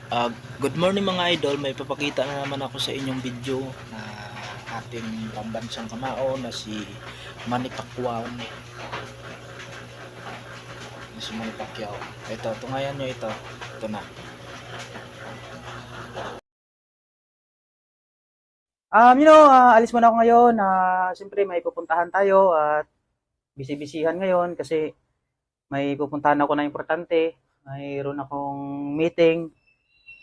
Ah, Good morning mga idol, may papakita na naman ako sa inyong video na ating pambansang kamao na si Manny Pacquiao. Si Manny Pacquiao. Ito, tungayan nyo ito. Ito na. Alis muna ako ngayon. Siyempre may pupuntahan tayo at busy-busyhan ngayon kasi may pupuntahan ako na importante. Mayroon akong meeting.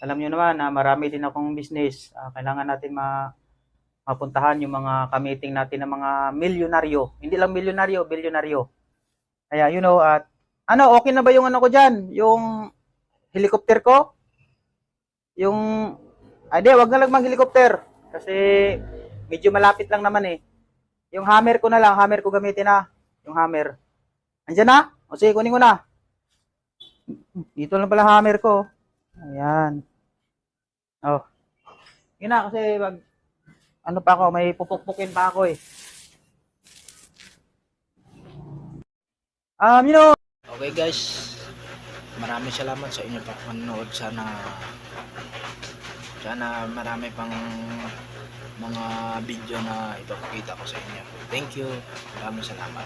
Alam niyo naman na marami din akong business. Kailangan natin mapuntahan yung mga ka-meeting natin ng mga milyonaryo. Hindi lang milyonaryo, bilyonaryo. Kaya at okay na ba yung ano ko diyan? Yung helicopter ko? Yung wag na lang mag-helicopter kasi medyo malapit lang naman eh. Yung hammer ko na lang, hammer ko gamitin na. Yung hammer. Andiyan na? O sige, kunin ko na. Dito lang pala hammer ko. Ayan. Oh. Yun na kasi ano pa ako, may pupukpukin pa ako eh. Um, you know, Okay guys, maraming salamat sa inyong panonood. Sana marami pang mga video na ipapakita ko sa inyo. Thank you. Maraming salamat.